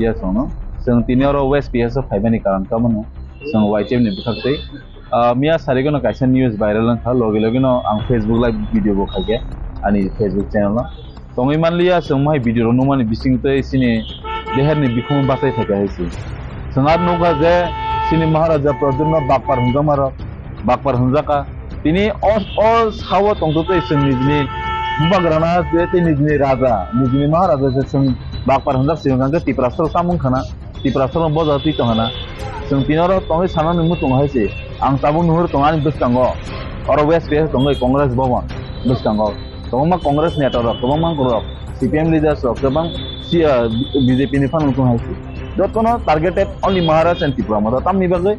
media sono sing tinoro west ps faibani karan kamano sing ytm ni bukakte mia sarigono kaisa news viral ang tha loge loge no ang facebook live video bo khage ani facebook channel tongi manliya sing mai video no mani bisingte sini deher ni bikhum basai thaka haisi sangat nuga je sini maharaja pradyumna bakpar hunjaka tini all sawo tongtote sing nijni bubagrana je te nijni raja nijni maharaja je sing bakpar hunjak sing gangke tiprasol samung khana tiprasol boja ti tongana sing tinoro tongi sanani mutung haisi ang tabung nuhur tongani biskango oro west ps tongi congress bhavan biskango tongma congress netar tongma korok cpm leaders tobang bjp ni fan utung haisi jotono targeted only maharaj and tripura mata tamni bagai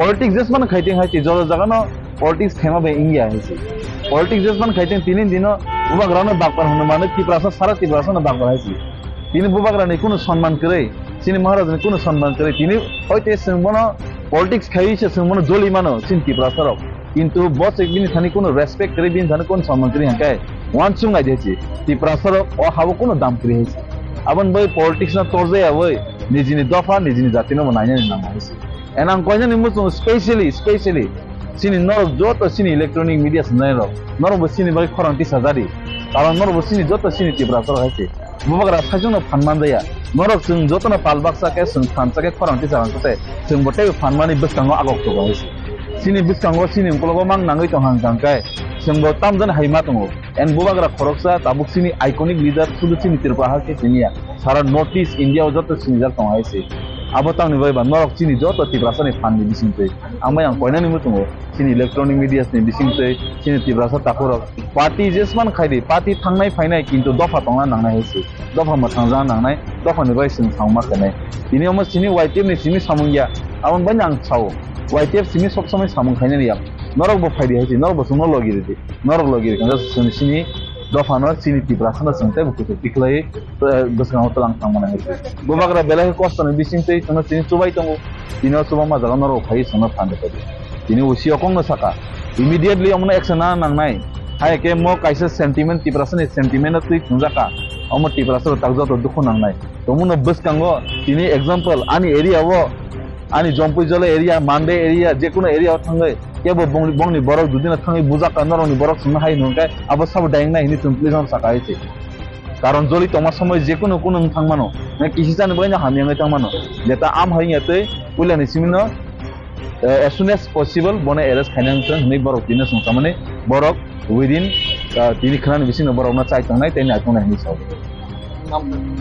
politics just man khaiting haisi jor jagano politics thema be india haisi politics just man khaiting tinin dino bubagrana bakpar hunu mane tripura sara tripura na bakpar haisi tini bubagrani kuno সম্মান করে sini maharaj ni kuno সম্মান করে tini hoite singbono politics khaise singbono joli mano sin tripura sarok কিন্তু বস একদিন Thani কোনো respect করে দিন Thani কোন সম্মান করে হাকায় ওয়ান সুঙ্গাই দিয়েছে ত্রিপুরা সরক ও হাবো কোনো দাম করে হয়েছে আবার বই পলিটিক্স না তরজে আবই নিজনি দফা নিজনি জাতিনো নাইনে নাম হয়েছে এনাং কয়জনি মুসুং স্পেশালি সিনি নরক যত সিনি ইলেকট্রনিক মিডিয়া সনাই রক নরক সিনি বাকি খরান্তি সাজারি কারণ নরক সিনি যত সিনি ত্রিপুরা সরক হয়েছে বুবাগরা সাজনো ফানমান দেয়া নরক जों যতনা পালবাকসাকে जों ফানসাকে খরান্তি সারাंगते जों বটে ফানমানি বস্তাঙ্গ আগক তো হয়েছে sini biskango sini kologo mang nangai tong hang tangkai sengbo tamjan haima tongo en bubagra khoroksa tabuk sini iconic leader sudu sini tirpa ha ke sinia sara notice india joto sini jar tong haise abo tang ni ba norok sini joto tibrasa ni fan ni bisingte amai ang koina ni mutungo sini electronic media ni bisingte sini tibrasa takorok party jesman khaidi party thangnai phainai kintu dofa tongna nangnai haise dofa ma thangja nangnai dofa ni bai sing thangma kanai tini omo sini ytm ni sini samungya amon banyang chao YTF sini सब समय सामung खाइने रिया नरक बो फाइदि हाइसि नरक बो सुनो लगिरि नरक लगिरि कंजा सिनि दफानो सिनि तिब्रासना संते बुकुते पिखलाई बसगाव तलां थांमना हाइसि बुबाग्रा बेलाय कस्तनि बिसिंते तनो सिनि सुबाय तंगो दिनो सुबा मा जागा नरक खाइ सनो फान्दे पदि दिनि उसिया कंग साका इमिडिएटली अमना एक्शन ना नांनाय हाय के मो काइसे सेंटिमेंट तिब्रासनि सेंटिमेंट तुइ थुंजाका अमो तिब्रासर तागजा तो दुखु नांनाय तमुनो बसकांगो दिनि एग्जांपल आनि एरिया वो ani jompui jole area mande area je kono area thangai kebo bongni borok dudina thangai buja kanaroni borok sumna hai nungkai abo sab daing na hini tumpli jam sakai che karon joli toma somoy je kono kono thangmano na kisi jan boina hamiangai tangmano jeta am hai yate ulani simino as soon as possible bone arrest khainang tang nei borok dina sungsamane borok within tini khana bising borok na chai tangnai teni akona hini saw